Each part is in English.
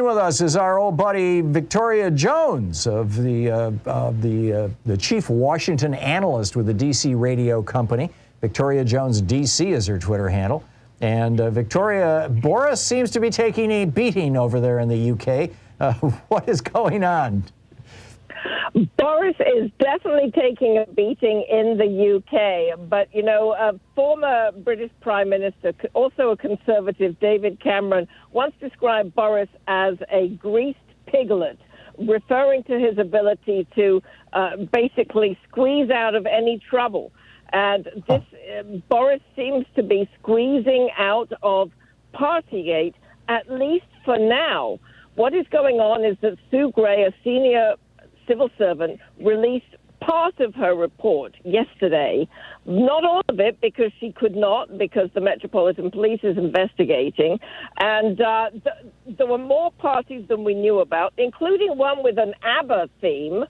line with us is our old buddy Victoria Jones, of the chief Washington analyst with the DC radio company. Victoria Jones DC is her Twitter handle. And Victoria, Boris seems to be taking a beating over there in the UK. What is going on? Boris is definitely taking a beating in the UK, but, you know, a former British Prime Minister, also a Conservative, David Cameron, once described Boris as a greased piglet, referring to his ability to basically squeeze out of any trouble. And this Boris seems to be squeezing out of Partygate, at least for now. What is going on is that Sue Gray, a senior civil servant, released part of her report yesterday. Not all of it, because she could not, because the Metropolitan Police is investigating. And there were more parties than we knew about, including one with an ABBA theme,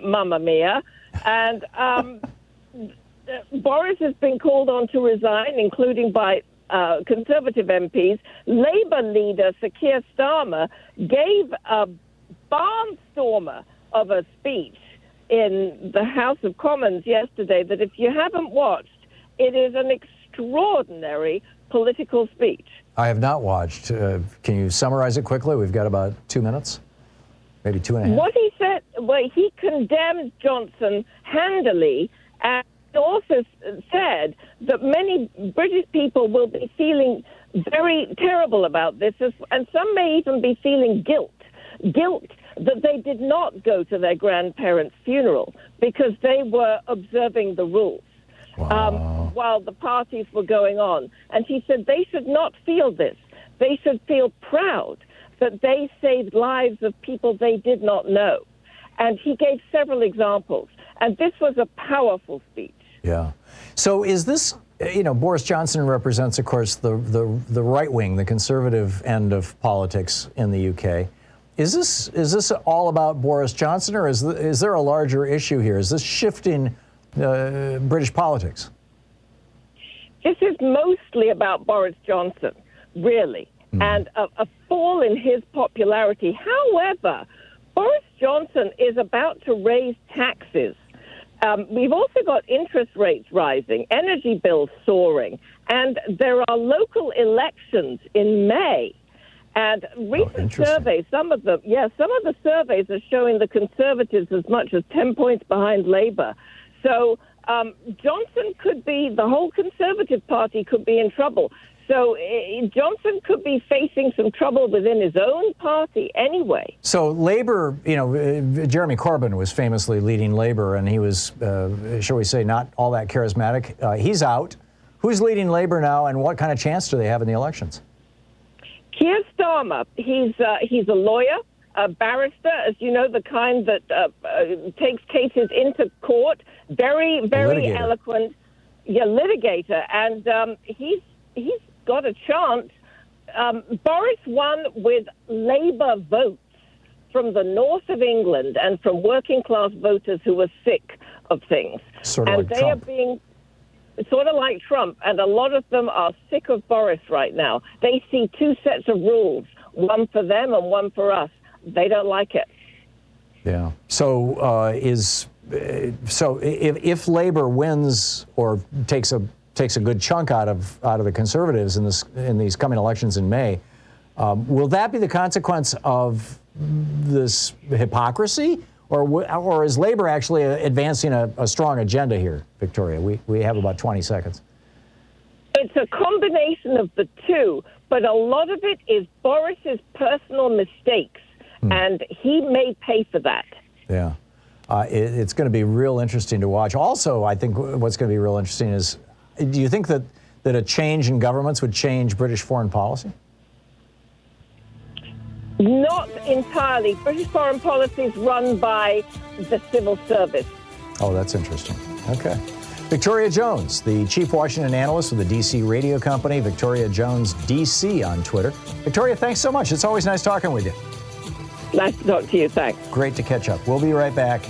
Mamma Mia. And Boris has been called on to resign, including by Conservative MPs. Labour leader Sir Keir Starmer gave a barnstormer of a speech in the House of Commons yesterday that, if you haven't watched, it is an extraordinary political speech. I have not watched. Can you summarize it quickly? We've got about 2 minutes, maybe 2.5. What he said, well, he condemned Johnson handily, and also said that many British people will be feeling very terrible about this, and some may even be feeling guilt that they did not go to their grandparents' funeral because they were observing the rules. Wow. While the parties were going on. And he said they should not feel this. They should feel proud that they saved lives of people they did not know. And he gave several examples. And this was a powerful speech. Yeah. So is this, you know, Boris Johnson represents, of course, the right wing, the conservative end of politics in the UK. Is this all about Boris Johnson, or is there a larger issue here? Is this shifting British politics? This is mostly about Boris Johnson, really, and a fall in his popularity. However, Boris Johnson is about to raise taxes. We've also got interest rates rising, energy bills soaring, and there are local elections in May. And recent surveys, some of the surveys are showing the Conservatives as much as 10 points behind Labour. So Johnson could be, the whole Conservative Party could be in trouble. So Johnson could be facing some trouble within his own party anyway. So Labour, you know, Jeremy Corbyn was famously leading Labour, and he was, shall we say, not all that charismatic. He's out. Who's leading Labour now, and what kind of chance do they have in the elections? Keir Starmer, he's a lawyer, a barrister, as you know, the kind that takes cases into court, very eloquent, litigator, and he's got a chance. Boris won with Labour votes from the north of England and from working class voters who were sick of things. Sort of like Trump. Are being sort of like Trump, and a lot of them are sick of Boris right now. They see two sets of rules, one for them and one for us. They don't like it. Yeah. So if Labour wins or takes a good chunk out of the Conservatives in these coming elections in May, will that be the consequence of this hypocrisy? Or is Labour actually advancing a strong agenda here, Victoria? We have about 20 seconds. It's a combination of the two, but a lot of it is Boris's personal mistakes, and he may pay for that. Yeah. It's going to be real interesting to watch. Also, I think what's going to be real interesting is, do you think that a change in governments would change British foreign policy? Not entirely. British foreign policy is run by the civil service. Oh, that's interesting. Okay. Victoria Jones, the chief Washington analyst with the DC radio company, Victoria Jones DC on Twitter. Victoria, thanks so much. It's always nice talking with you. Nice to talk to you. Thanks. Great to catch up. We'll be right back.